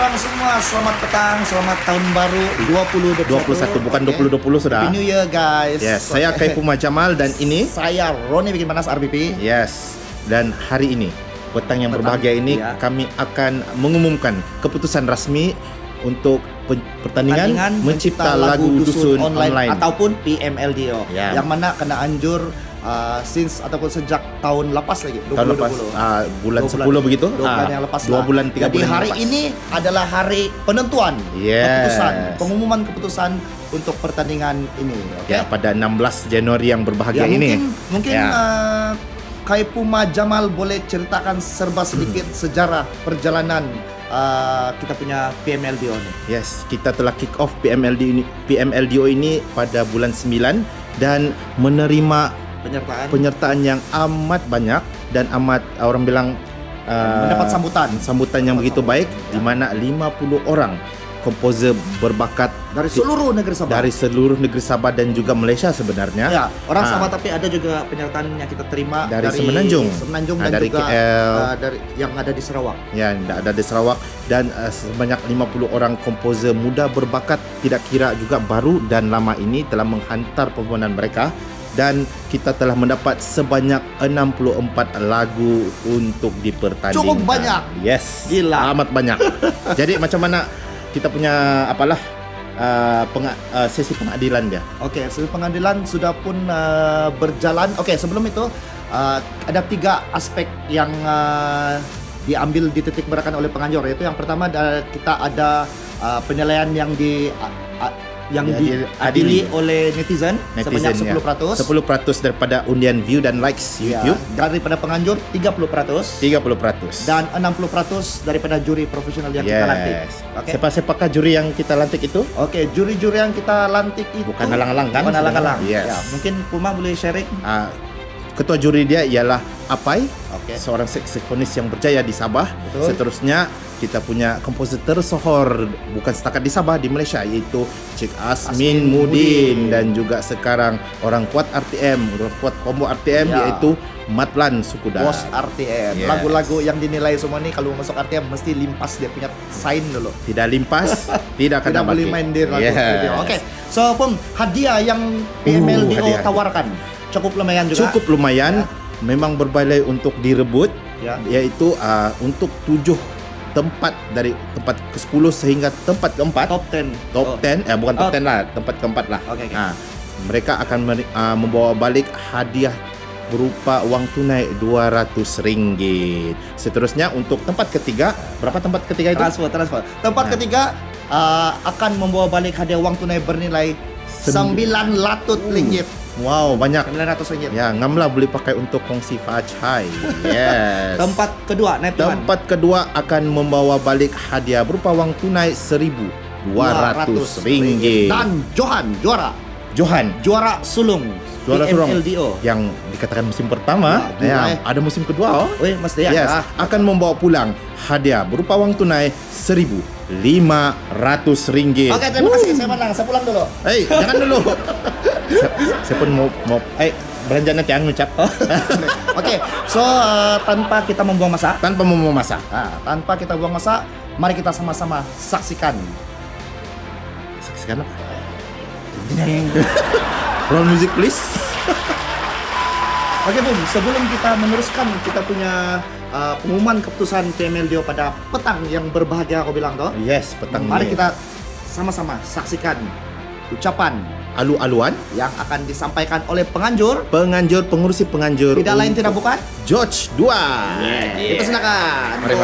abang semua, selamat petang, selamat tahun baru 2021. 21 bukan 2020 sudah. Happy New Year guys. Yes, saya Kaipuma Jamal dan ini saya Roni bikin panas RBP. yes. Dan hari ini petang yang berbahagia ini ya. kami akan mengumumkan keputusan rasmi untuk pertandingan mencipta lagu dusun online. ataupun PMLDO Ya. yang mana kena anjur since ataupun sejak tahun lepas lagi 2020. Tahun lepas bulan 10 begitu. 2 bulan yang lepas 2 lah. bulan 3 Jadi bulan hari yang lepas. ini adalah hari penentuan Yes. pengumuman keputusan untuk pertandingan ini. Oke. Ya, pada 16 Januari yang berbahagia Ya, ini. mungkin Ya. Kaipuma Jamal boleh ceritakan serba sedikit sejarah perjalanan kita punya PMLDO nih. Yes, kita telah kick off PMLDO ini pada bulan 9 dan menerima penyertaan yang amat banyak dan amat orang bilang Mendapat sambutan yang begitu baik, di mana 50 orang komposer berbakat dari seluruh negeri Sabah. Dan juga Malaysia sebenarnya. Ya, orang Sabah, tapi ada juga penyertaan yang kita terima dari Semenanjung dan dari juga KL, dari yang ada di Sarawak. Ya, ada di Sarawak, dan sebanyak 50 orang komposer muda berbakat tidak kira juga baru dan lama ini telah menghantar permohonan mereka. Dan kita telah mendapat sebanyak 64 lagu untuk dipertandingkan. Cukup banyak. Yes. Gila. Amat banyak. Jadi macam mana kita punya sesi pengadilan dia? Oke, sesi pengadilan sudah pun berjalan. Oke, sebelum itu ada 3 aspek yang diambil dititik beratkan oleh penganjur. Yaitu yang pertama kita ada penilaian yang diadili oleh netizen sebanyak 10%. 10% daripada undian view dan likes YouTube. Daripada penganjur 30%. 30%. Dan 60% daripada juri profesional yang kita lantik. Okay. Siapa-siapakah juri yang kita lantik itu? Oke, juri-juri yang kita lantik itu bukan alang-alang kan? Bukan alang-alang. Yes. Ya, mungkin Puma boleh sharing. Ketua juri dia ialah Apai, okay, seorang saksofonis yang berjaya di Sabah. Betul. Seterusnya kita punya komposer tersohor bukan setakat di Sabah, di Malaysia, iaitu Cik Asmin Mudin, dan juga sekarang orang kuat combo RTM, iaitu Matlan Sukuda. Bos RTM. Yes. Lagu-lagu yang dinilai semua ni kalau masuk RTM mesti limpas dia punya sign dulu. Tidak limpas, tidak akan boleh main di lagu video. Oke. So, Pum, hadiah yang PMLDO tawarkan cukup lumayan juga. Cukup lumayan. Memang berbaloi untuk direbut, iaitu untuk 7 tempat dari tempat ke-10 sehingga tempat ke-4. Top 10. Bukan top 10 lah, tempat ke-4 lah. Okay. Mereka akan membawa balik hadiah berupa wang tunai RM200. Seterusnya untuk tempat ketiga, berapa tempat ketiga itu? Transfer. Tempat ketiga akan membawa balik hadiah wang tunai bernilai RM900. Wow, banyak. RM900. Ya, ngamlah boleh pakai untuk kongsi fahai. Yes. Tempat kedua, tempat kedua akan membawa balik hadiah berupa wang tunai RM1,200. Dan juara sulung PMLDO yang dikatakan musim pertama, ada musim kedua. Mesti ya. Yes, akan membawa pulang hadiah berupa wang tunai RM1,500. Oke, terima kasih. Saya menang. Saya pulang dulu. Jangan dulu. Saya pun mau belanja nanti ngucap. Oke, so tanpa kita membuang masa, tanpa kita buang masa, mari kita sama-sama saksikan apa? Roll music please. Oke, Bum, sebelum kita meneruskan kita punya pengumuman keputusan PMLDO pada petang yang berbahagia, aku bilang toh. Yes, petang. Mari kita sama-sama saksikan ucapan alu-aluan yang akan disampaikan oleh pengurusi penganjur. Tidak lain tidak bukan George 2. Kita silakan. Mari.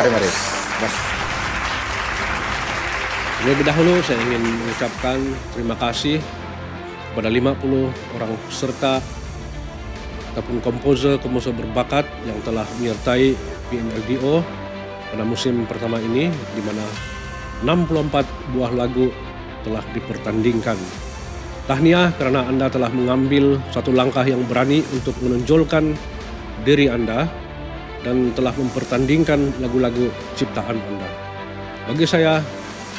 Terlebih dahulu saya ingin mengucapkan terima kasih kepada 50 orang peserta ataupun komposer berbakat yang telah menyertai PMLDO pada musim pertama ini, di mana 64 buah lagu telah dipertandingkan. Tahniah kerana anda telah mengambil satu langkah yang berani untuk menonjolkan diri anda dan telah mempertandingkan lagu-lagu ciptaan anda. Bagi saya,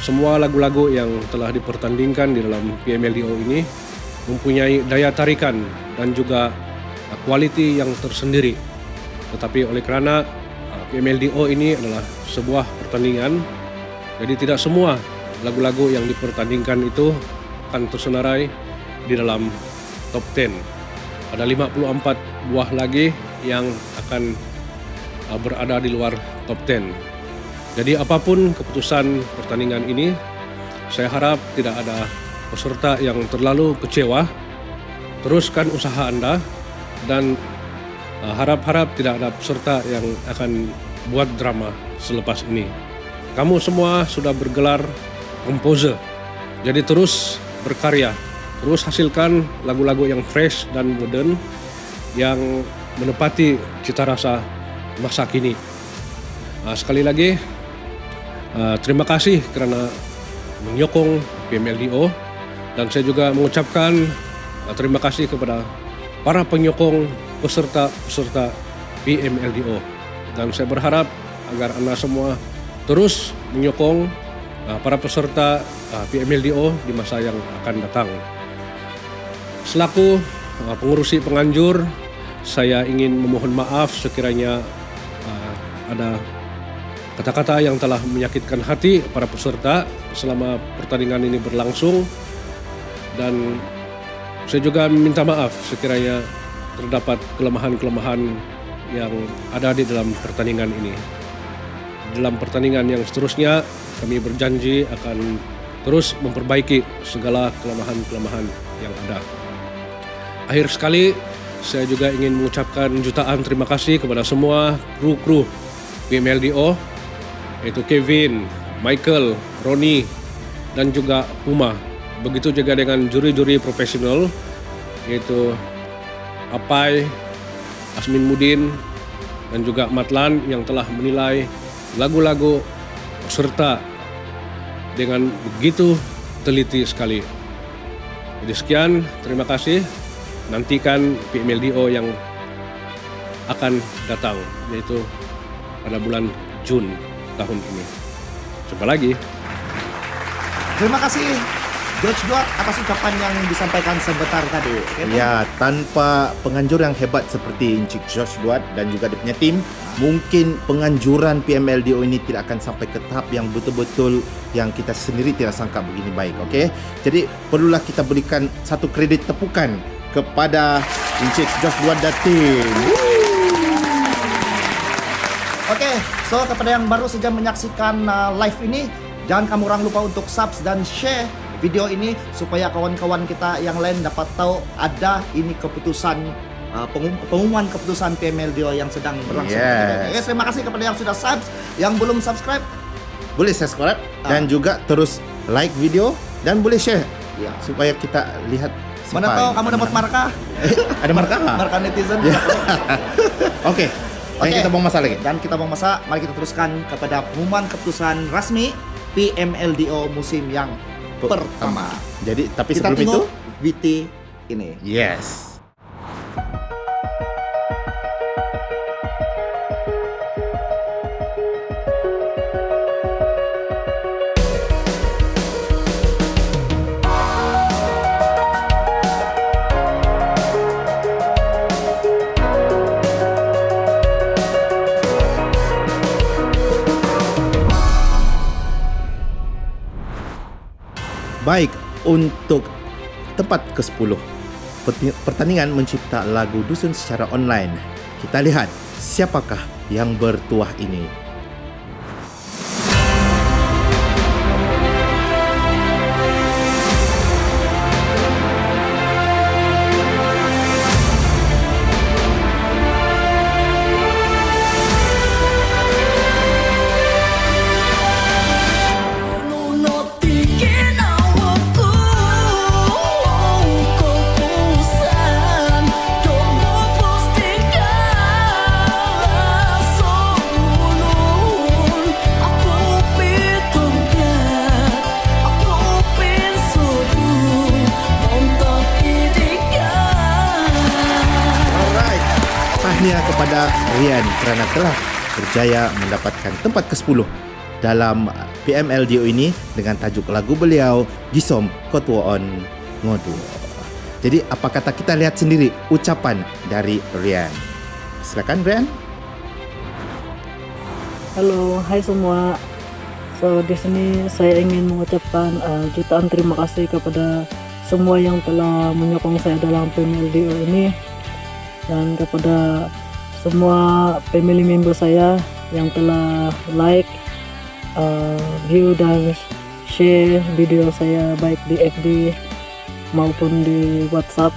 semua lagu-lagu yang telah dipertandingkan di dalam PMLDO ini mempunyai daya tarikan dan juga kualiti yang tersendiri. Tetapi oleh kerana PMLDO ini adalah sebuah pertandingan Jadi tidak semua lagu-lagu yang dipertandingkan itu akan tersenarai di dalam top 10. Ada 54 buah lagi yang akan berada di luar top 10. Jadi apapun keputusan pertandingan ini, saya harap tidak ada peserta yang terlalu kecewa. Teruskan usaha Anda dan harap-harap tidak ada peserta yang akan buat drama selepas ini. Kamu semua sudah bergelar komposer, jadi terus berkarya, terus hasilkan lagu-lagu yang fresh dan modern yang menepati cita rasa masa kini. Sekali lagi, terima kasih kerana menyokong PMLDO, dan saya juga mengucapkan terima kasih kepada para penyokong peserta-peserta PMLDO, dan saya berharap agar anda semua terus menyokong para peserta PMLDO di masa yang akan datang. Selaku pengurusi penganjur, saya ingin memohon maaf sekiranya ada kata-kata yang telah menyakitkan hati para peserta selama pertandingan ini berlangsung, dan saya juga minta maaf sekiranya terdapat kelemahan-kelemahan yang ada di dalam pertandingan ini. Dalam pertandingan yang seterusnya, kami berjanji akan terus memperbaiki segala kelemahan-kelemahan yang ada. Akhir sekali, saya juga ingin mengucapkan jutaan terima kasih kepada semua kru-kru PMLDO, yaitu Kevin, Michael, Roni, dan juga Puma. Begitu juga dengan juri-juri profesional, yaitu Apai, Asmin Mudin, dan juga Matlan yang telah menilai lagu-lagu peserta dengan begitu teliti sekali. Jadi sekian, terima kasih. Nantikan PMLDO yang akan datang, yaitu pada bulan Jun tahun ini. Jumpa lagi. Terima kasih George Duat atas ucapan yang disampaikan sebentar tadi. Ya, tanpa penganjur yang hebat seperti Encik George Duat dan juga dia punya tim, mungkin penganjuran PMLDO ini tidak akan sampai ke tahap yang betul-betul yang kita sendiri tidak sangka begini baik. Okey, jadi perlulah kita berikan satu kredit tepukan kepada Encik George Duat dan tim. Okey, so kepada yang baru saja menyaksikan live ini, jangan kamu orang lupa untuk subs dan share video ini supaya kawan-kawan kita yang lain dapat tahu ada ini keputusan pengumuman keputusan PMLDO yang sedang berlangsung. Yes. Terima kasih kepada yang sudah subs, yang belum subscribe Boleh subscribe dan juga terus like video dan boleh share supaya kita lihat mana tahu kamu dapat markah. Ada markah? Markah netizen. Okey. Dan kita buang masa lagi. Dan kita buang masa, mari kita teruskan kepada pengumuman keputusan rasmi PMLDO musim yang pertama. Jadi tapi Kita sebelum itu tengok VT ini. yes. Baik, untuk tempat ke-10 pertandingan mencipta lagu dusun secara online. Kita lihat siapakah yang bertuah ini. Tahniah kepada Rian kerana telah berjaya mendapatkan tempat ke-10 dalam PMLDO ini dengan tajuk lagu beliau Gisom Kotuon Ngodu. Jadi apa kata kita lihat sendiri ucapan dari Rian. Silakan Rian. Halo, hai semua. So di sini saya ingin mengucapkan jutaan terima kasih kepada semua yang telah menyokong saya dalam PMLDO ini, dan kepada semua family member saya yang telah like, view dan share video saya baik di FB maupun di WhatsApp,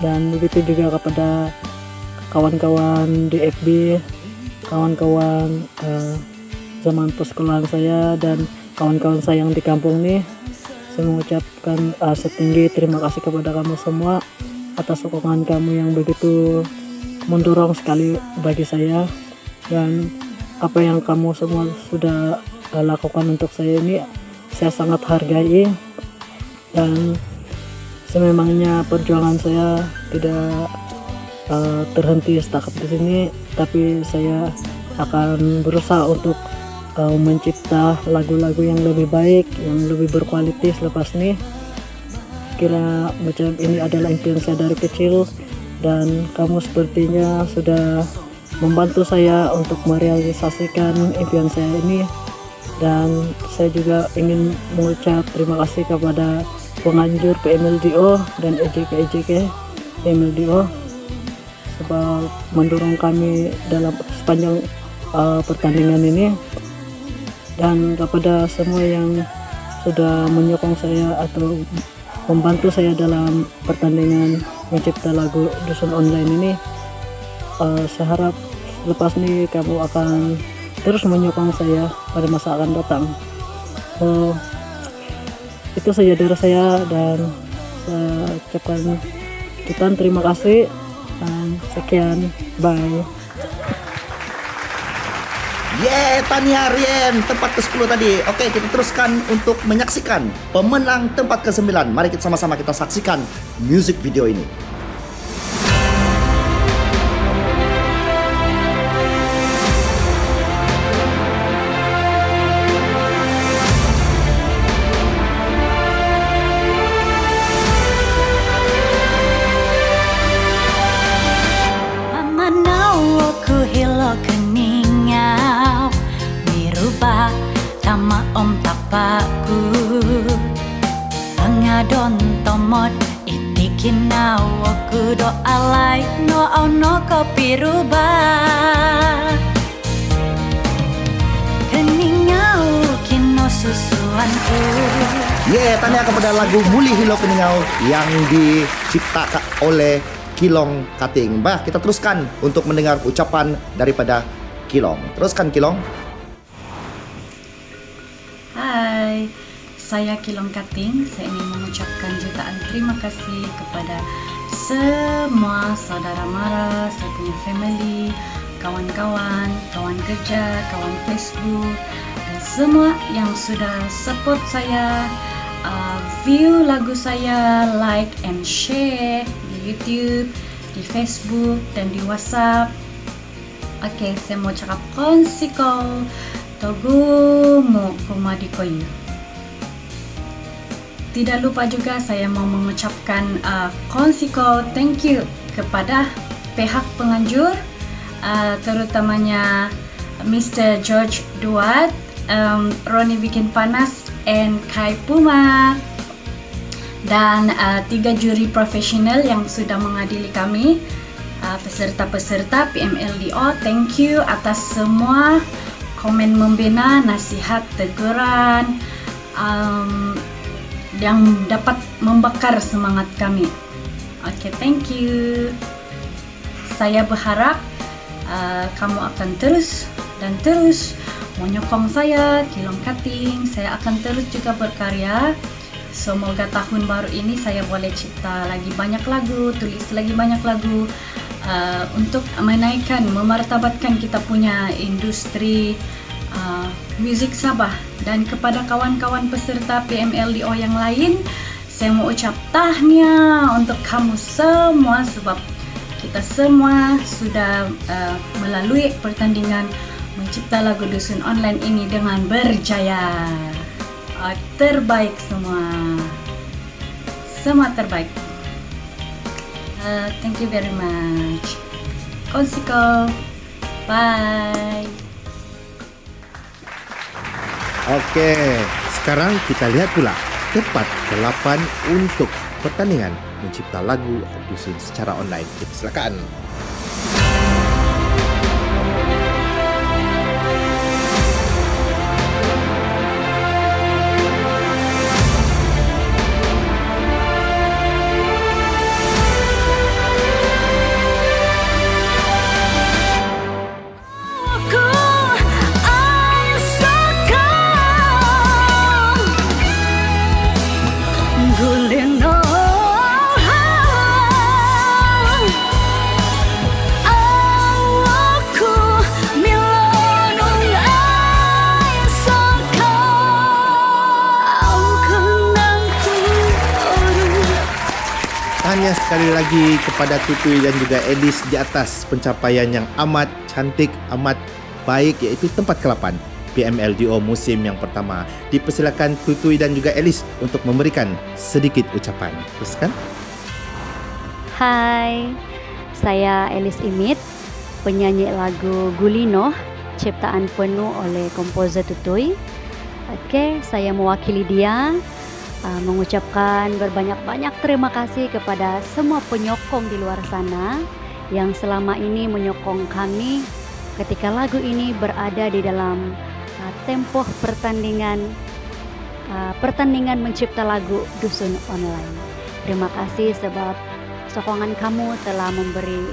dan begitu juga kepada kawan-kawan di FB, kawan-kawan zaman persekolahan saya dan kawan-kawan saya yang di kampung nih. Saya mengucapkan setinggi terima kasih kepada kamu semua atas sokongan kamu yang begitu mendorong sekali bagi saya, dan apa yang kamu semua sudah lakukan untuk saya ini saya sangat hargai, dan sememangnya perjuangan saya tidak terhenti setakat di sini, tapi saya akan berusaha untuk mencipta lagu-lagu yang lebih baik, yang lebih berkualitas selepas ini. Kira macam ini adalah impian saya dari kecil, dan kamu sepertinya sudah membantu saya untuk merealisasikan impian saya ini. Dan saya juga ingin mengucap terima kasih kepada penganjur PMLDO dan EJK PMLDO sebab mendorong kami dalam sepanjang pertandingan ini, dan kepada semua yang sudah menyokong saya atau membantu saya dalam pertandingan mencipta lagu Dusun Online ini. Saya harap lepas ini kamu akan terus menyokong saya pada masa akan datang. So, itu saja dari saya, dan saya ucapkan jutaan terima kasih, dan sekian, bye. Tania Rien, tempat ke-10 tadi. Oke, kita teruskan untuk menyaksikan pemenang tempat ke-9. Mari kita sama-sama kita saksikan music video ini. Tama om tapaku Pengadon tomot itikin nawaku do alay no ono kopi rubah Keningau kino susuanku. Tanya kepada lagu Muli Hilo Keningau yang diciptakan oleh Kilong Kating. Kita teruskan untuk mendengar ucapan daripada Kilong. Teruskan Kilong. Hai, saya Kilong Kating. Saya ingin mengucapkan jutaan terima kasih kepada semua saudara mara, saya punya family, kawan-kawan, kawan kerja, kawan Facebook, dan semua yang sudah support saya, view lagu saya, like and share di YouTube, di Facebook, dan di WhatsApp. Oke, saya mau cakap konsiko Togumu Kumadikoyu. Tidak lupa juga saya mau mengucapkan konsiko thank you kepada pihak penganjur, terutamanya Mr. George Duat, Roni Bikin Panas, and Kai Puma, dan 3 juri profesional yang sudah mengadili kami, peserta-peserta PMLDO. Thank you atas semua komen membina, nasihat, teguran yang dapat membakar semangat kami. Oke, thank you. Saya berharap kamu akan terus dan terus menyokong saya, Kilong Kating. Saya akan terus juga berkarya. Semoga tahun baru ini saya boleh cipta lagi banyak lagu, tulis lagi banyak lagu, untuk menaikkan, memartabatkan kita punya industri musik Sabah. Dan kepada kawan-kawan peserta PMLDO yang lain, saya mau ucap tahniah untuk kamu semua sebab kita semua sudah melalui pertandingan mencipta lagu Dusun Online ini dengan berjaya. Terbaik semua, semua terbaik. Thank you very much. Konsiko, bye. Okey, sekarang kita lihat pula tempat ke-8 untuk pertandingan mencipta lagu dusun secara online. Kita silakan. Tahniah sekali lagi kepada Tutui dan juga Elis di atas pencapaian yang amat cantik, amat baik, iaitu tempat ke-8 PMLDO musim yang pertama. Dipersilakan Tutui dan juga Elis untuk memberikan sedikit ucapan. Teruskan. Hai, saya Elis Imit, penyanyi lagu Gulino, ciptaan penuh oleh komposer Tutui. Oke, saya mewakili dia mengucapkan berbanyak-banyak terima kasih kepada semua penyokong di luar sana yang selama ini menyokong kami ketika lagu ini berada di dalam tempoh pertandingan mencipta lagu dusun online. Terima kasih sebab sokongan kamu telah memberi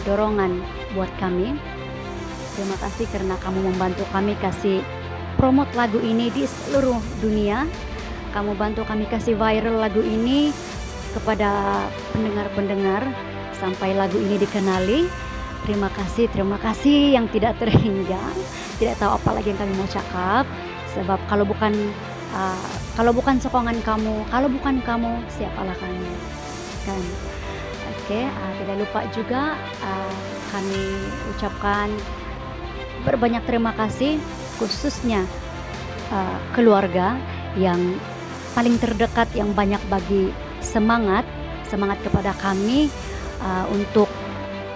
dorongan buat kami. Terima kasih karena kamu membantu kami kasih promote lagu ini di seluruh dunia. Kamu bantu kami kasih viral lagu ini kepada pendengar-pendengar sampai lagu ini dikenali. Terima kasih yang tidak terhingga. Tidak tahu apa lagi yang kami mau cakap. Sebab kalau bukan sokongan kamu, kalau bukan kamu, siapalah kami? Kan? Oke, tidak lupa juga kami ucapkan berbanyak terima kasih khususnya keluarga yang paling terdekat, yang banyak bagi semangat kepada kami untuk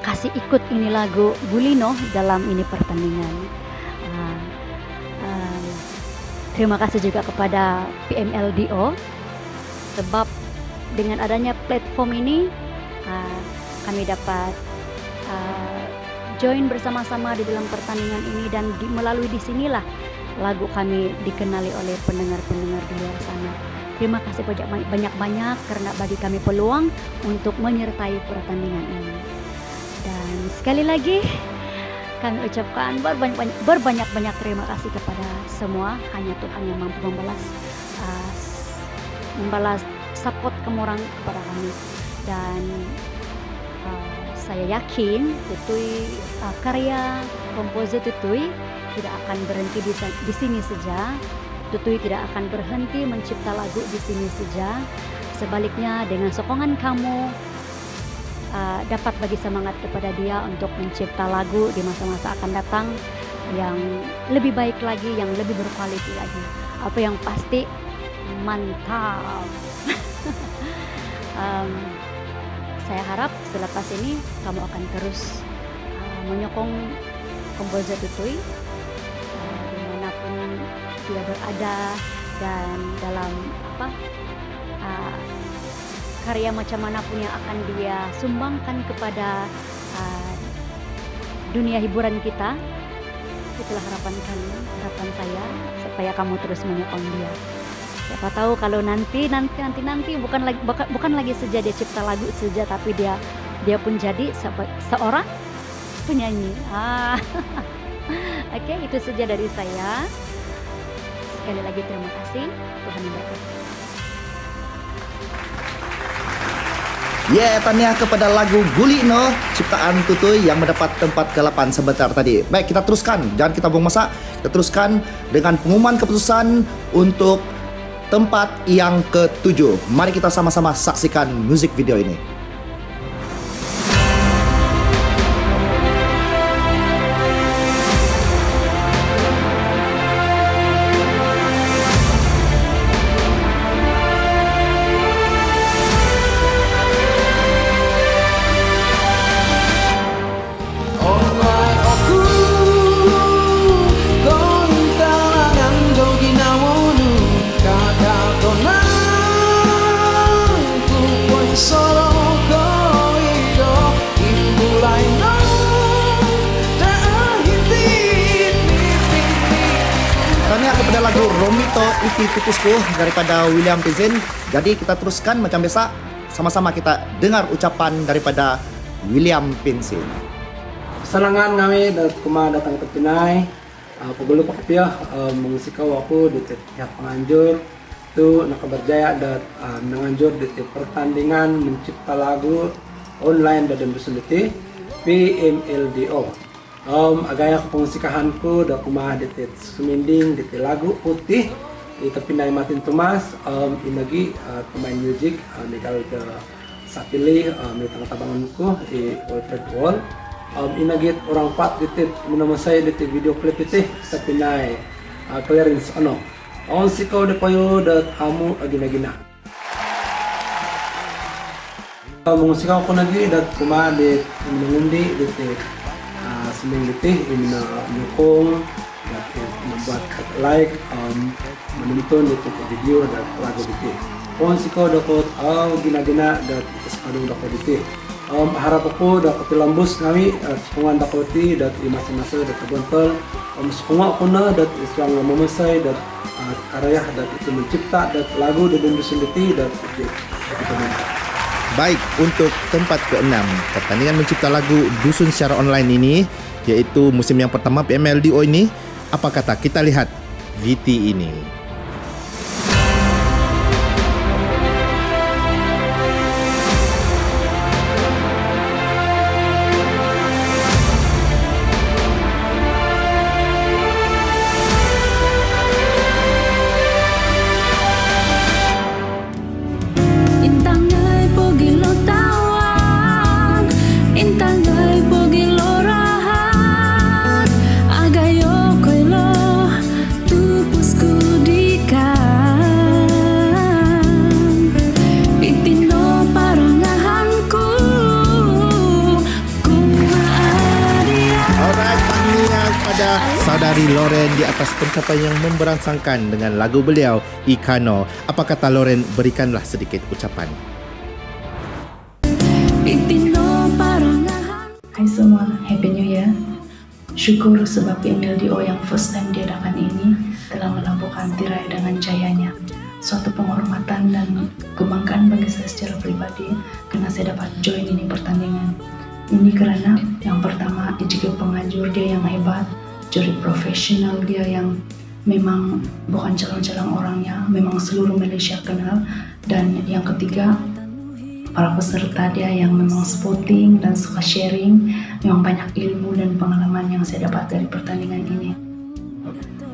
kasih ikut ini lagu Gulino dalam ini pertandingan. Terima kasih juga kepada PMLDO sebab dengan adanya platform ini kami dapat join bersama-sama di dalam pertandingan ini dan melalui disinilah lagu kami dikenali oleh pendengar-pendengar di luar sana. Terima kasih banyak-banyak karena bagi kami peluang untuk menyertai pertandingan ini. Dan sekali lagi kami ucapkan berbanyak-banyak terima kasih kepada semua. Hanya Tuhan yang mampu membalas support kamu orang kepada kami. Dan saya yakin Tutui, karya komposer Tutui tidak akan berhenti di sini saja. Tutui tidak akan berhenti mencipta lagu di sini saja. Sebaliknya dengan sokongan kamu dapat bagi semangat kepada dia untuk mencipta lagu di masa-masa akan datang yang lebih baik lagi, yang lebih berkualitas lagi. Apa yang pasti mantap. Saya harap selepas ini kamu akan terus menyokong komposer Tutui dimanapun dia berada dan dalam karya macam manapun yang akan dia sumbangkan kepada dunia hiburan kita. Itulah harapan saya supaya kamu terus menyokong dia. Siapa tahu kalau nanti bukan lagi saja dia cipta lagu saja, tapi dia pun jadi seorang penyanyi. Oke, itu saja dari saya. Sekali lagi terima kasih. Tuhan memberkati. Tahniah kepada lagu Gulino ciptaan Tutui yang mendapat tempat ke-8 sebentar tadi. Baik, kita teruskan. Jangan kita buang masa. Kita teruskan dengan pengumuman keputusan untuk tempat yang ke-7. Mari kita sama-sama saksikan musik video ini. Online aku gontalan dogi lagu Romito Iti Pupusku daripada William Pinsin. Jadi kita teruskan macam biasa, sama-sama kita dengar ucapan daripada William Pinsin. Kesenangan kami datang ke Pinai. Pagulu pa kapiya, mengusikaw ako dito pihak penganjur itu nakaberjaya dan menganjur di pertandingan mencipta lagu online dan besuliti PMLDO. Agaya pengusikahanku da kumaha di suminding di lagu putih ito Pinay Martin Tomas inagi pemain music Miguel de Sapili may tangatabangan ko Wilfred Wall inagit orang pat ditit minama saya di video clip itu sa Pinay clearance on sikaw de payo dat amo agina-gina mengusikaw ko nagi dat kumaha di mengundi di seming ditih menyokong dan membuat like menonton di video dan lagu ditih pon sikaw dakot gina-gina dan sepadung dakot ditih harap ako dakot tilambus kami sukungan dakoti dat imasa-masa dat bontel sukunga ako na dat isang memasai dat karya dat itu mencipta dat lagu dan dusun ditih dat itu Baik, untuk tempat ke-6, pertandingan mencipta lagu Dusun secara online ini, yaitu musim yang pertama PMLDO ini, apa kata kita lihat VT ini. Saudari Loren di atas pencapaian yang memberangsangkan dengan lagu beliau Ikano. Apa kata Loren? Berikanlah sedikit ucapan. Hai semua, Happy New Year. Syukur sebab PMLDO yang first time diadakan ini telah melabuhkan tirai dengan jayanya. Suatu penghormatan dan kebanggaan bagi saya secara pribadi karena saya dapat join ini pertandingan. Ini karena yang pertama juga penganjur dia yang hebat, juri profesional dia yang memang bukan calon-calon orangnya, memang seluruh Malaysia kenal. Dan yang ketiga, para peserta dia yang memang sporting dan suka sharing, memang banyak ilmu dan pengalaman yang saya dapat dari pertandingan ini.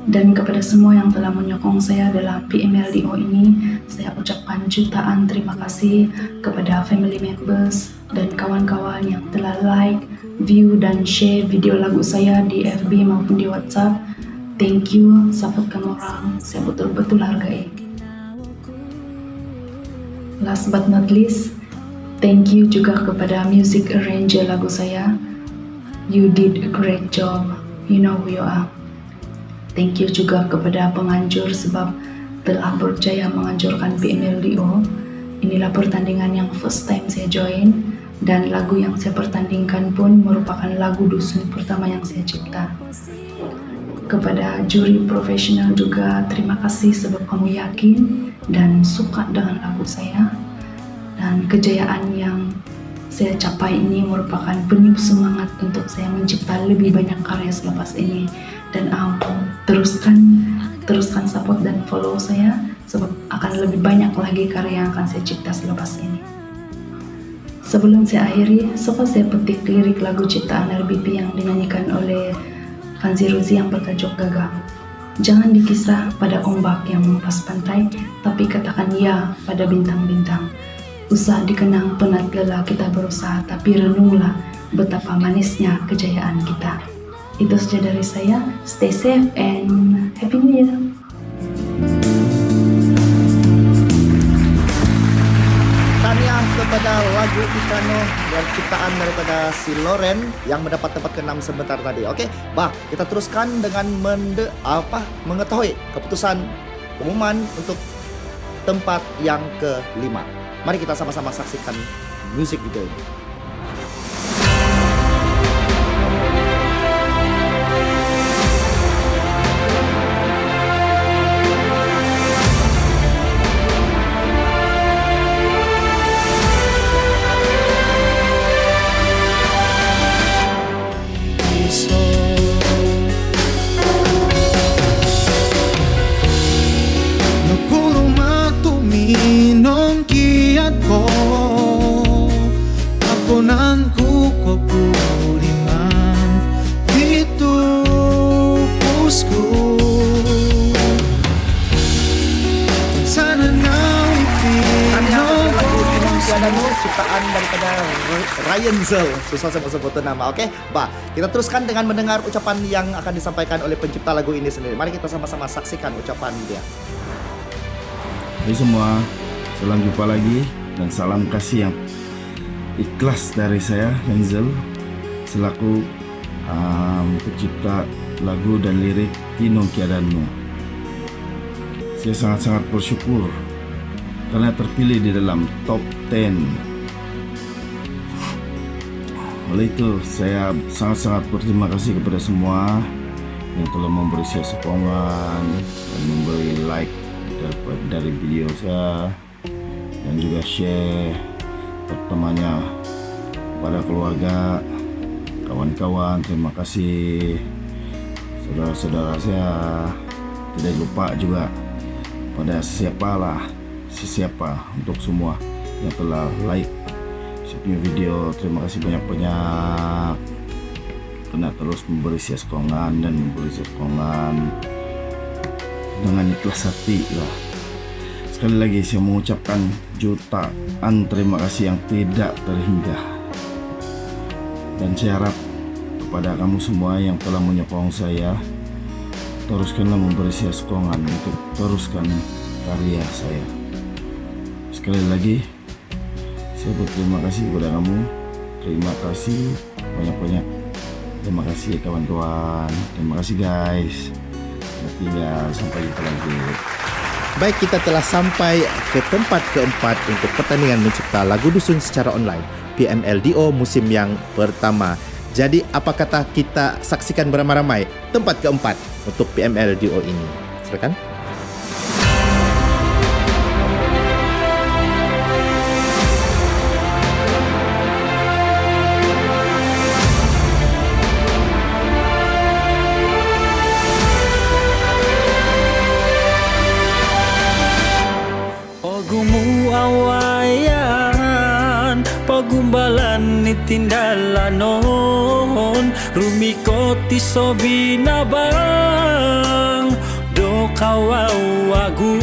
Dan kepada semua yang telah menyokong saya dalam PMLDO ini, saya ucapkan jutaan terima kasih kepada family members dan kawan-kawan yang telah like, view dan share video lagu saya di FB maupun di WhatsApp. Thank you, support kamu orang, saya betul-betul hargai. Last but not least, thank you juga kepada music arranger lagu saya. You did a great job, you know who you are. Thank you juga kepada penganjur sebab telah berjaya menganjurkan PMLDO. Inilah pertandingan yang first time saya join dan lagu yang saya pertandingkan pun merupakan lagu dusun pertama yang saya cipta. Kepada juri profesional juga terima kasih sebab kamu yakin dan suka dengan lagu saya. Dan kejayaan yang saya capai ini merupakan peniup semangat untuk saya mencipta lebih banyak karya selepas ini. Dan teruskan support dan follow saya sebab akan lebih banyak lagi karya yang akan saya cipta selepas ini. Sebelum saya akhiri, coba saya petik lirik lagu ciptaan RBP yang dinyanyikan oleh Fanzi Ruzi yang bertajuk Gagah. Jangan dikisah pada ombak yang mengepas pantai, tapi katakan ya pada bintang-bintang. Usah dikenang penat lelah kita berusaha, tapi renunglah betapa manisnya kejayaan kita. Itu saja dari saya. Stay safe and Happy New Year. Tahniah kepada lagu Ikano dan ciptaan daripada si Loren yang mendapat tempat ke-6 sebentar tadi. Oke, kita teruskan dengan mengetahui keputusan pengumuman untuk tempat yang ke-5. Mari kita sama-sama saksikan musik video ini. Keponanku kau budiman itu pusku sana nauti Lagu Inung Tiada Nur ciptaan daripada Ryan Zal. Susah sebut nama. Oke, kita teruskan dengan mendengar ucapan yang akan disampaikan oleh pencipta lagu ini sendiri. Mari kita sama-sama saksikan ucapan dia. Hai semua, salam jumpa lagi dan salam kasih yang ikhlas dari saya, Renzel, selaku pencipta lagu dan lirik Inung Tiada Nur. Saya sangat-sangat bersyukur karena terpilih di dalam top 10. Oleh itu, saya sangat-sangat berterima kasih kepada semua yang telah memberi saya sokongan dan memberi like dari video saya dan juga share pertamanya pada keluarga, kawan-kawan. Terima kasih saudara-saudara saya. Tidak lupa juga pada siapa untuk semua yang telah like saya punya video. Terima kasih banyak-banyak karena terus memberi saya sokongan dan memberi saya sokongan dengan ikhlas hati lah. Sekali lagi saya mengucapkan jutaan terima kasih yang tidak terhingga. Dan saya harap kepada kamu semua yang telah menyokong saya, teruskanlah memberi saya sokongan untuk teruskan karya saya. Sekali lagi saya berterima kasih kepada kamu. Terima kasih banyak-banyak. Terima kasih kawan-kawan. Terima kasih guys. Tinggal sampai jumpa lagi. Baik, kita telah sampai ke tempat keempat untuk pertandingan mencipta lagu dusun secara online PMLDO musim yang pertama. Jadi apa kata kita saksikan beramai-ramai tempat keempat untuk PMLDO ini. Silakan. Pagumbalan ni tindalanon rumikoti sobinabang do kawawagu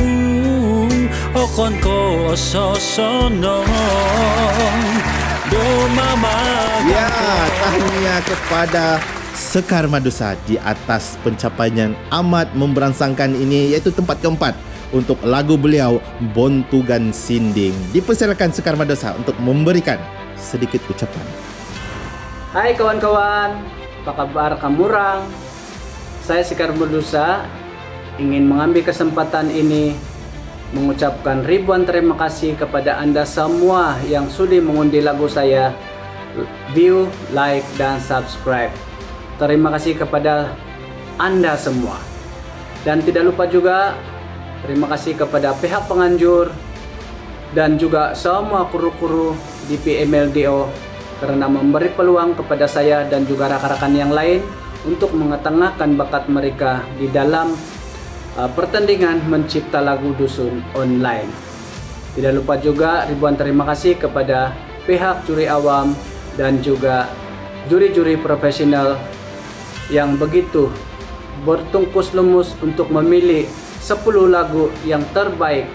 okon ko ososonong do mama. Ya, tahniah kepada Sekar Madosa di atas pencapaian amat memberangsangkan ini, yaitu tempat keempat untuk lagu beliau Bontugan Sinding. Dipersilakan Sekar Madosa untuk memberikan sedikit ucapan. Hai kawan-kawan, apa kabar kamurang? Saya Sekar Madosa ingin mengambil kesempatan ini mengucapkan ribuan terima kasih kepada Anda semua yang sudi mengundi lagu saya, view, like, dan subscribe. Terima kasih kepada Anda semua. Dan tidak lupa juga terima kasih kepada pihak penganjur dan juga semua kru-kru di PMLDO karena memberi peluang kepada saya dan juga rakan-rakan yang lain untuk mengetengahkan bakat mereka di dalam pertandingan mencipta lagu dusun online. Tidak lupa juga ribuan terima kasih kepada pihak juri awam dan juga juri-juri profesional yang begitu bertungkus lumus untuk memilih 10 lagu yang terbaik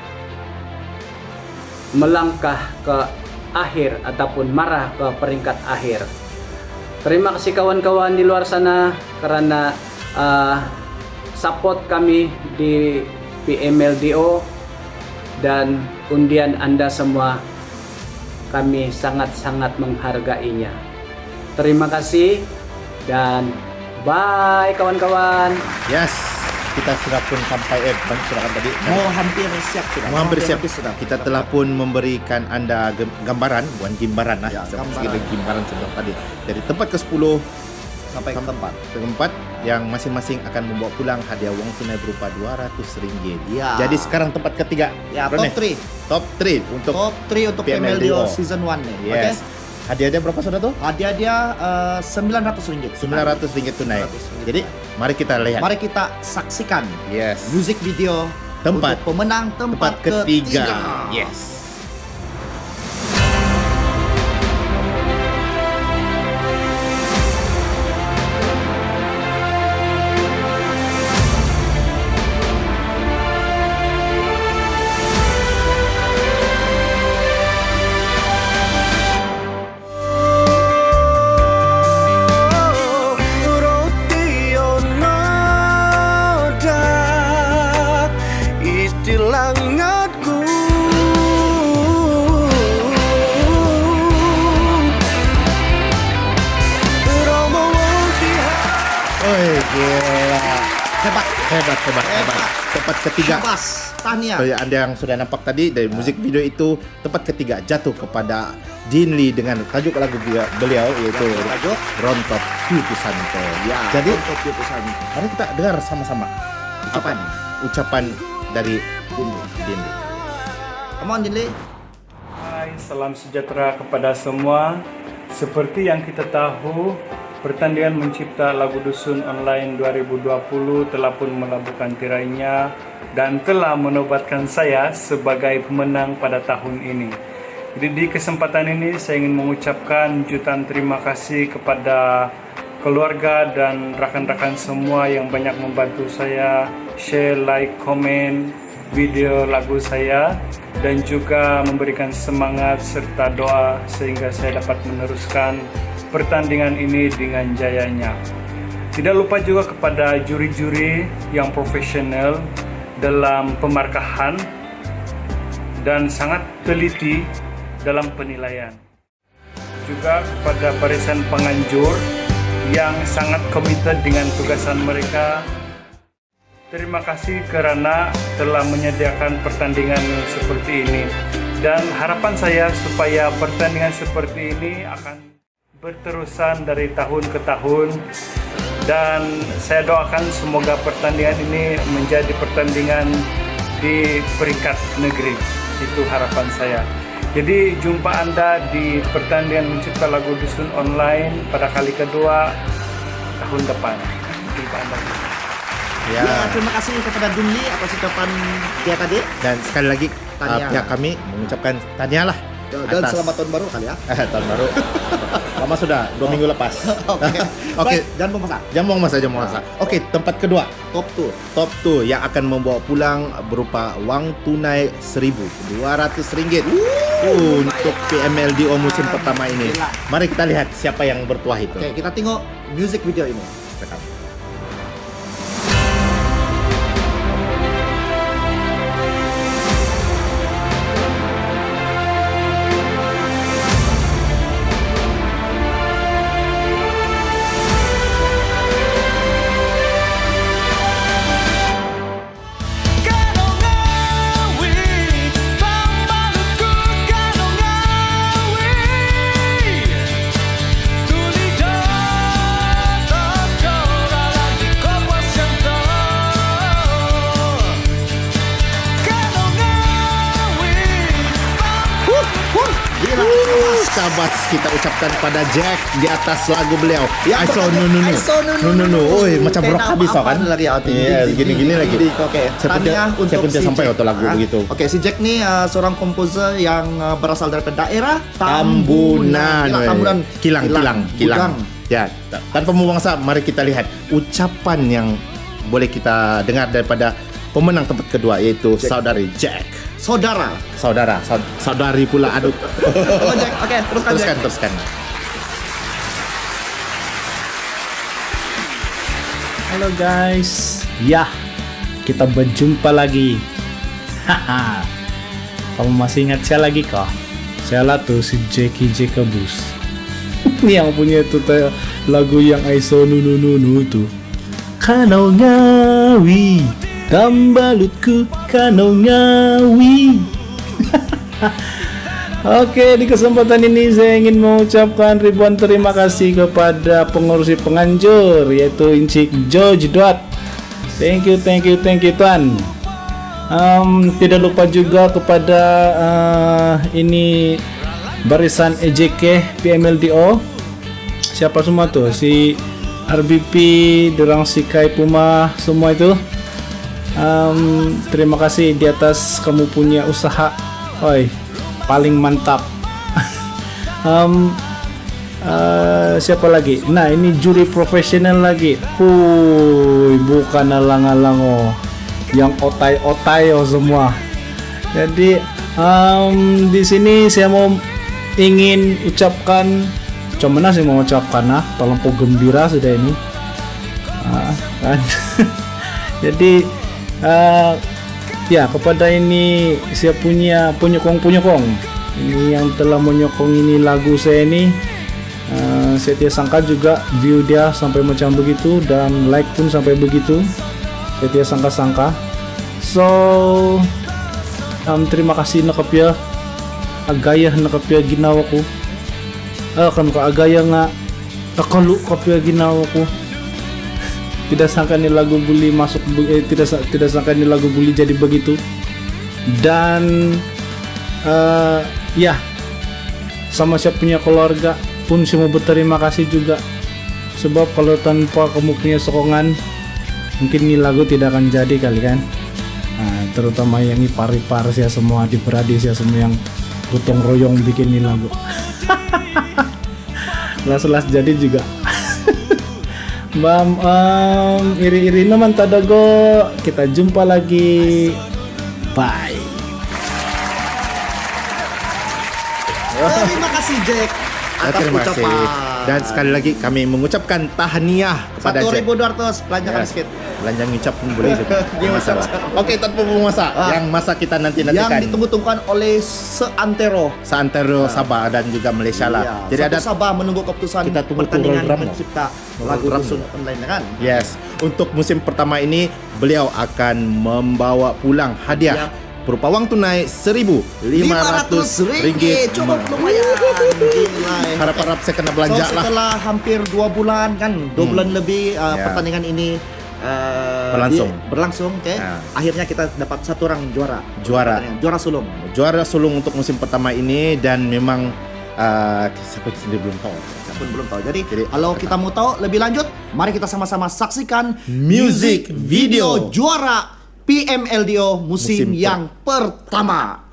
melangkah ke akhir ataupun marah ke peringkat akhir. Terima kasih kawan-kawan di luar sana karena support kami di PMLDO dan undian Anda semua, kami sangat-sangat menghargainya. Terima kasih dan bye kawan-kawan. Yes, kita sudah pun sampai silakan tadi. Mau hampir siap sudah. Mau hampir siap sudah. Kita telah pun memberikan Anda gambaran, bukan gimbaran lah. Ya, gambaran sebelum tadi. Dari tempat ke-10 sampai ke keempat yang masing-masing akan membawa pulang hadiah wang tunai berupa RM200. Ya. Jadi sekarang tempat ketiga. Ya, top 3. Top 3 untuk PMLDO season 1 nih. Yes. Okay? Hadiahnya berapa sudah tuh? Hadiah dia RM900. RM900 tunai. Jadi mari kita lihat. Mari kita saksikan. Yes. Music video tempat untuk pemenang tempat ketiga. Yes. gila. Hebat. Hebat. Tempat ketiga. Syabas. Tahniah. Seperti Anda yang sudah nampak tadi dari musik video itu, tempat ketiga jatuh kepada Dean Lee dengan tajuk lagu beliau yaitu Tajuk Rontok Piu Santo. Ya, Jadi Rontok Piu Santo. mari kita dengar sama-sama ucapan dari Dean Lee. Come on, Dinli. Hai, salam sejahtera kepada semua. Seperti yang kita tahu, pertandingan mencipta lagu dusun online 2020 telah pun melabuhkan tirainya dan telah menobatkan saya sebagai pemenang pada tahun ini. Jadi di kesempatan ini saya ingin mengucapkan jutaan terima kasih kepada keluarga dan rakan-rakan semua yang banyak membantu saya share, like, komen video lagu saya dan juga memberikan semangat serta doa sehingga saya dapat meneruskan pertandingan ini dengan jayanya. Tidak lupa juga kepada juri-juri yang profesional dalam pemarkahan dan sangat teliti dalam penilaian. Juga kepada barisan penganjur yang sangat komited dengan tugasan mereka. Terima kasih karena telah menyediakan pertandingan seperti ini. Dan harapan saya supaya pertandingan seperti ini akan berterusan dari tahun ke tahun. Dan saya doakan semoga pertandingan ini menjadi pertandingan di peringkat negeri. Itu harapan saya. Jadi jumpa Anda di pertandingan mencipta lagu dusun online pada kali kedua tahun depan. Jumpa Anda. Ya, terima kasih kepada Dunli atas ucapan dia tadi. Dan sekali lagi pihak kami mengucapkan tahniah lah. Dan selamat tahun baru kali ya. Tahun baru. Lama sudah 2 minggu lepas. Oke. Jangan mau masak. Oke, tempat kedua. Top 2 yang akan membawa pulang berupa wang tunai Rp1,200 untuk PMLDO musim pertama ini. Mari kita lihat siapa yang bertuah itu. Oke, kita tengok music video ini. Sahabat, kita ucapkan pada Jack di atas lagu beliau. Ya, I saw no. Oi, macam rock habis kan? Iya, gini-gini lagi. Oke. Saya pun sampai waktu lagu begitu. Oke, si Jack nih seorang komposer yang berasal dari daerah Tambunan. Kilang. Ya, tanpa membuang waktu, mari kita lihat ucapan yang boleh kita dengar daripada pemenang tempat kedua yaitu Saudari Jack. Saudari pula, aduh. Jack, oke, teruskan. Halo guys, ya kita berjumpa lagi. Haha, kamu masih ingat saya lagi kah? Saya lah tuh si Jackie Jacobus. Ini yang punya tuh lagu yang I saw no tuh. Kanau ngawi, tambalutku kanau ngawi. Oke, di kesempatan ini saya ingin mengucapkan ribuan terima kasih kepada pengurus penganjur yaitu Encik George Dot. Thank you Tuan. Tidak lupa juga kepada ini barisan EJK PMLDO. Siapa semua tuh? Si RBP, Dorang Sikai Puma, semua itu. Terima kasih di atas kamu punya usaha. Oi, paling mantap. Siapa lagi? Nah, ini juri profesional lagi. Bukan alang-alang yang otai-otai semua. Jadi di sini saya ingin ucapkan, cuman saya mau ucapkan terlampau gembira sudah ini. Kan? Jadi ya, kepada ini saya punya penyokong ini yang telah menyokong ini lagu saya ini, Saya tidak sangka juga view dia sampai macam begitu dan like pun sampai begitu. Saya tidak sangka-sangka. So terima kasih nakapya agaya nakapya ginawa ko. Kan ko agaya nga nakalu kapya ginawa ko. Tidak sangka ni lagu bully masuk tidak sangka ni lagu bully jadi begitu. Dan ya sama saya punya keluarga pun saya mau berterima kasih juga, sebab kalau tanpa kamu punya sokongan mungkin ini lagu tidak akan jadi kali kan. Terutama yang ipar-ipar saya semua, adik-beradik saya semua yang gotong royong bikin ini lagu. Las jadi juga. Bam, iri-iri naman tadago. Kita jumpa lagi. Bye. Terima kasih Jack atas Terima kasih. ucapan. Dan sekali lagi kami mengucapkan tahniah kepada Jack. 1.200 belanjakan sedikit. Belanja ngicap pun boleh juga. Tidak masalah. Oke, tanpa memasak. Yang masa kita nantikan. Yang ditunggu-tunggukan oleh seantero Sabah dan juga Malaysia lah. Iya. Jadi ada Sabah menunggu keputusan kita tunggu pertandingan program mencipta lagu dusun online kan. Yes, untuk musim pertama ini beliau akan membawa pulang hadiah berupa wang tunai RM1,500. Cukup lumayan. Gila, Harap-harap saya kena belanja lah. Setelah hampir 2 bulan kan, 2 bulan lebih pertandingan ini berlangsung. Akhirnya kita dapat satu orang juara sulung untuk musim pertama ini. Dan memang saya pun sendiri belum tahu. Jadi kalau kita mau tahu lebih lanjut, mari kita sama-sama saksikan music video juara PMLDO musim yang pertama.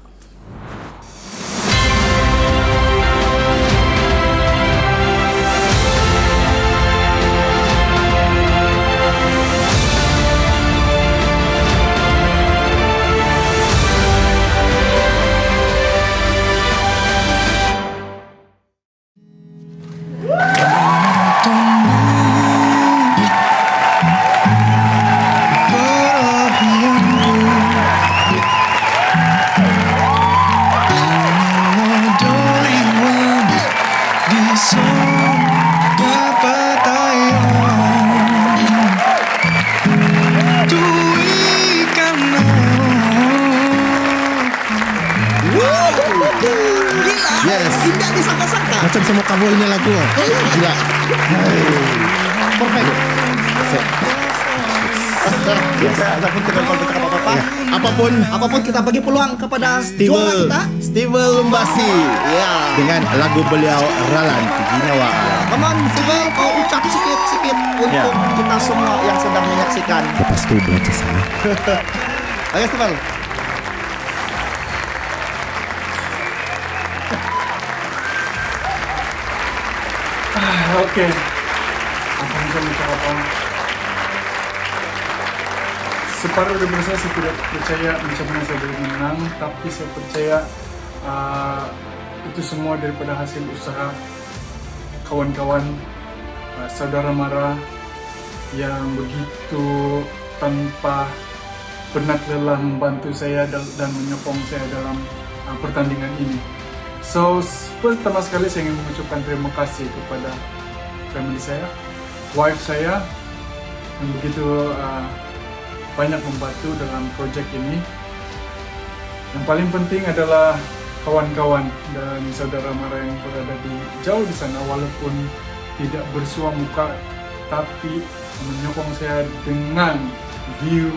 Tidak disangka-sangka. Macam semua cover ini lagu. Gila. Perfect. Apapun kita bagi peluang kepada juara kita, Stevel Lumbasi. Dengan lagu beliau Ralan Ginawa. Come on Stevel, kau ucap sikit-sikit untuk kita semua yang sedang menyaksikan. Lepas tu belajar saya. Ayo Stevel. Oke. Apa yang saya ucapkan? Separuh dari saya tidak percaya macam saya boleh menang, tapi saya percaya itu semua daripada hasil usaha kawan-kawan, saudara mara yang begitu tanpa pernah lelah membantu saya dan menyokong saya dalam pertandingan ini. So, pertama sekali saya ingin mengucapkan terima kasih kepada family saya, wife saya yang begitu banyak membantu dalam project ini. Yang paling penting adalah kawan-kawan dan saudara mara yang berada jauh di sana, walaupun tidak bersua muka, tapi menyokong saya dengan view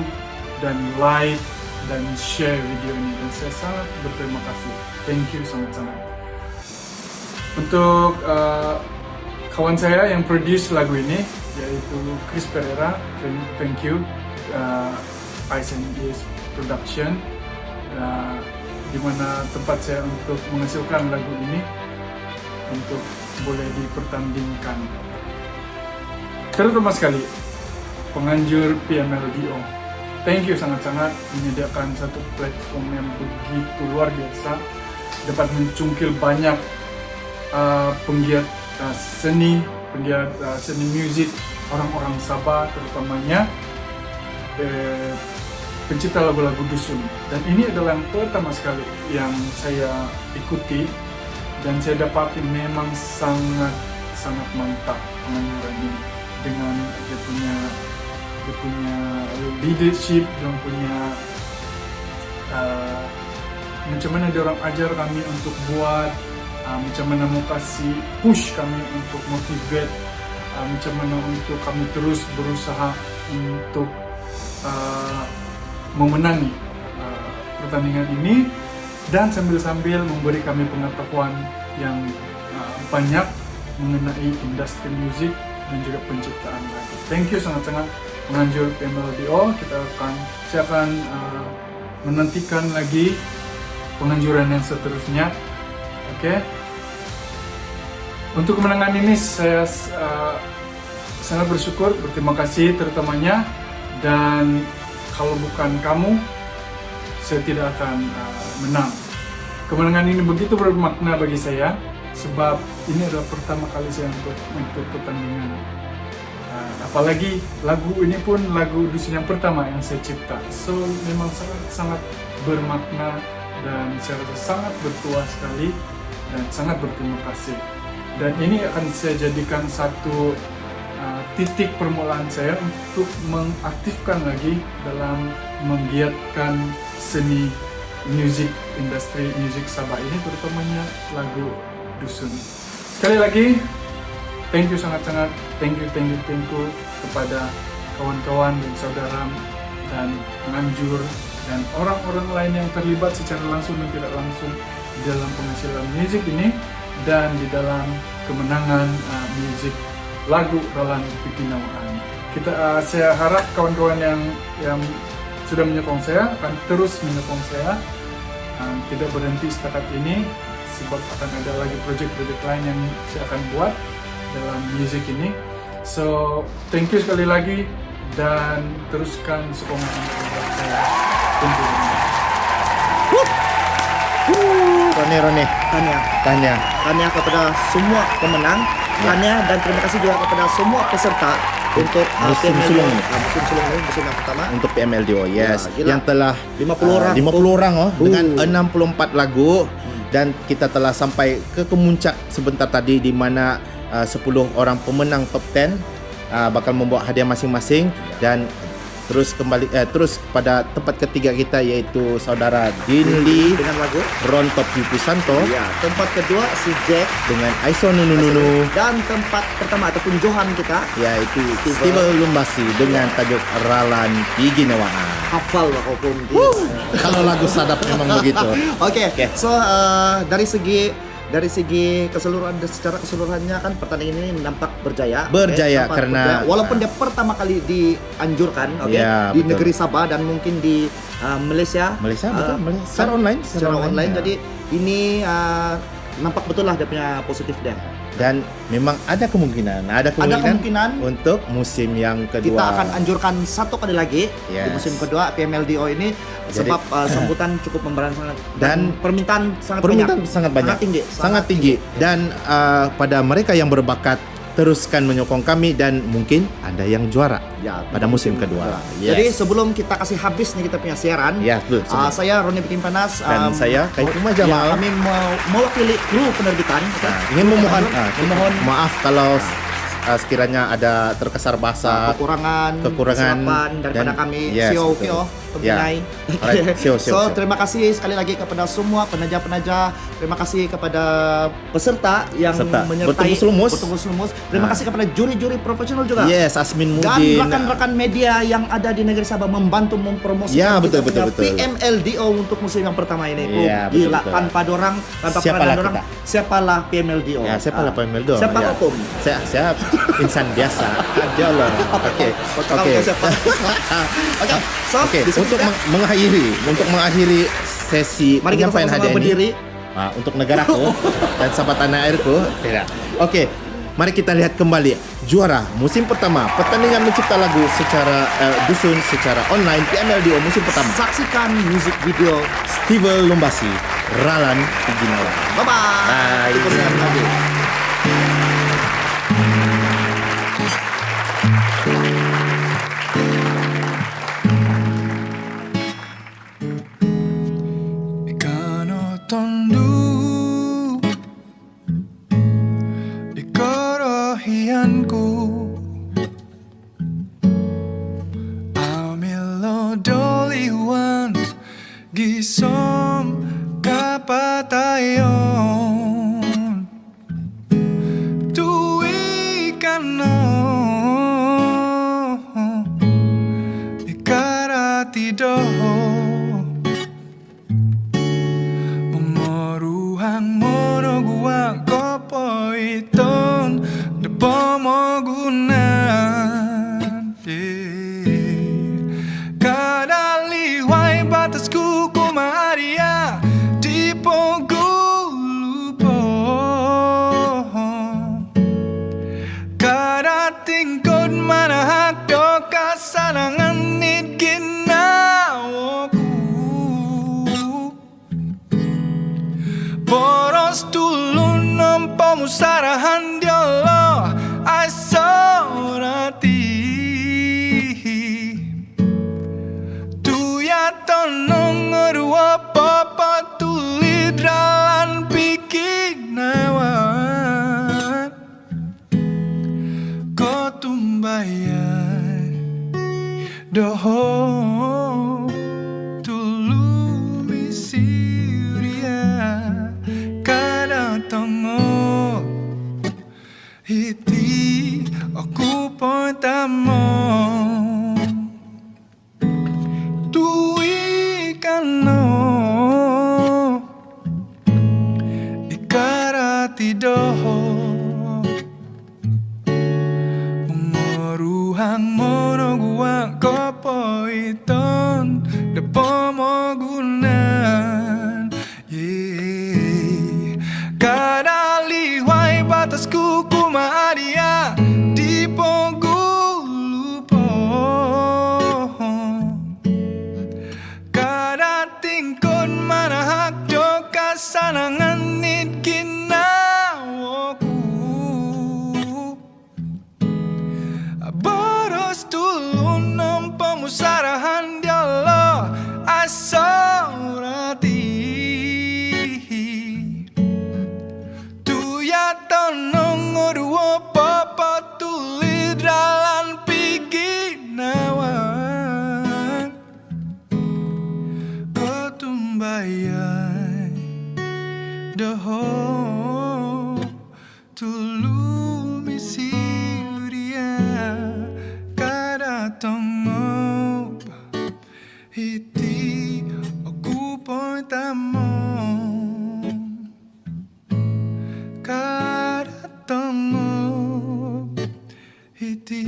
dan like dan share video ini, dan saya sangat berterima kasih. Thank you sangat-sangat. Untuk kawan saya yang produce lagu ini, yaitu Chris Pereira, thank you. Ice and Ears Production, di mana tempat saya untuk menghasilkan lagu ini untuk boleh dipertandingkan. Terutama sekali penganjur PMLDO, thank you sangat-sangat menyediakan satu platform yang begitu luar biasa, dapat mencungkil banyak penggiat seni musik, orang-orang Sabah terutamanya, pencipta lagu-lagu dusun. Dan ini adalah yang pertama sekali yang saya ikuti, dan saya dapati memang sangat mantap penganjuran ini dengan dia punya leadership, dia punya macam mana dia orang ajar kami untuk buat, macam mana mau kasih push kami untuk motivate, macam mana untuk kami terus berusaha untuk memenangi pertandingan ini, dan sambil-sambil memberi kami pengetahuan yang banyak mengenai industri musik dan juga penciptaan lagu. Thank you sangat-sangat penganjur PMLDO. Saya akan menantikan lagi penganjuran yang seterusnya. Oke. Untuk kemenangan ini saya sangat bersyukur, berterima kasih terutamanya, dan kalau bukan kamu saya tidak akan menang. Kemenangan ini begitu bermakna bagi saya sebab ini adalah pertama kali saya untuk mengikuti pertandingan. Apalagi lagu ini pun lagu dusun yang pertama yang saya cipta. So memang sangat bermakna dan saya rasa sangat bertuah sekali dan sangat berterima kasih. Dan ini akan saya jadikan satu titik permulaan saya untuk mengaktifkan lagi dalam menggiatkan seni industri musik Sabah ini, terutamanya lagu dusun. Sekali lagi, thank you sangat-sangat, thank you kepada kawan-kawan dan saudara dan penganjur dan orang-orang lain yang terlibat secara langsung dan tidak langsung di dalam penghasilan musik ini dan di dalam kemenangan musik lagu Ralan Pikinawaan. Saya harap kawan-kawan yang sudah menyokong saya akan terus menyokong saya, tidak berhenti setakat ini, sebab akan ada lagi project-project lain yang saya akan buat dalam musik ini. So thank you sekali lagi dan teruskan sokongan untuk saya. Thank you. Rone, Tanya kepada semua pemenang, Tanya, dan terima kasih juga kepada semua peserta untuk musim sulung yang pertama untuk PMLDO, yes, ya, yang telah 50 orang dengan 64 lagu, dan kita telah sampai ke kemuncak sebentar tadi di mana 10 orang pemenang top 10 bakal membawa hadiah masing-masing, dan terus pada tempat ketiga kita yaitu saudara Dinli dengan lagu Rontop Yupusanto. Ya, tempat kedua si Jack dengan Aiso Nununu, dan tempat pertama ataupun Johan kita yaitu Steve Lumbasi dengan tajuk Ralan Piginawaan. Hafal lah kau pun. Kalau lagu sadap memang begitu. Oke. So dari segi keseluruhan, secara keseluruhannya kan pertandingan ini nampak berjaya karena walaupun dia pertama kali dianjurkan ya, di negeri Sabah dan mungkin di Malaysia secara online. Jadi ini nampak betul lah dia punya positif dia. Dan memang ada kemungkinan untuk musim yang kedua. Kita akan anjurkan satu kali lagi di musim kedua PMLDO ini. Jadi, sebab sambutan cukup memberikan sangat, dan permintaan sangat banyak, sangat tinggi. Dan pada mereka yang berbakat, teruskan menyokong kami dan mungkin ada yang juara pada musim kedua. Yes. Jadi sebelum kita kasih habis nih kita punya siaran, saya Roni Bikin Panas dan saya Kaikuma Jamal, kami mewakili kru penerbitan ingin memohon maaf kalau sekiranya ada terkesar bahasa, kekurangan daripada kami pembinai. So terima kasih sekali lagi kepada semua penaja-penaja, terima kasih kepada peserta yang menyertai bertunggus lumus, terima kasih kepada juri-juri profesional juga. Yes, Asmin Mudin dan rekan-rekan media yang ada di negeri Sabah membantu mempromosikan betul. PMLDO untuk musim yang pertama ini. Gila, tanpa dorang, tanpa peranan dorang, siapalah PMLDO? Siapalah PMLDO? Siapa hukum? Saya insan biasa aja lah. Oke. Untuk mengakhiri sesi penyampaian hadiah ini, untuk negaraku dan sahabat tanah airku. Oke, mari kita lihat kembali juara musim pertama pertandingan mencipta lagu secara dusun secara online PMLDO musim pertama. Saksikan musik video Steve Lumbasi, Ralan Piginawaan. Bye. Ikano hianku Amilo doliwan gisom kapatayon Tui kano ikarati doho Mengoruhang monoguang kopo iton Depomogunan Kadaliwai batasku kumaria Di pogulupo Kadatingkod manahak do kasanangan nit ginawoku Boros tulun nampa musarahan diolo asorati Tuya tonong ngerua papa tulid ralan pikinawan Ko tumbayan doho tulumi siria Kadatongo hiti aku potamong Tui kano ikarati doho Mengoruhang monoguang kopo iton Depomogunan Kadaliwai batasku kumaria Di pogulupo Kadatingkod manahak do kasanangan nit ginawoku Boros tulun nampa musarahan dialo asorati Tuya tonong oruo papa tulid ralan pikinawan Ko tumbayan doho tulumi siria Kadatongob hiti aku potamong Kadatongob hiti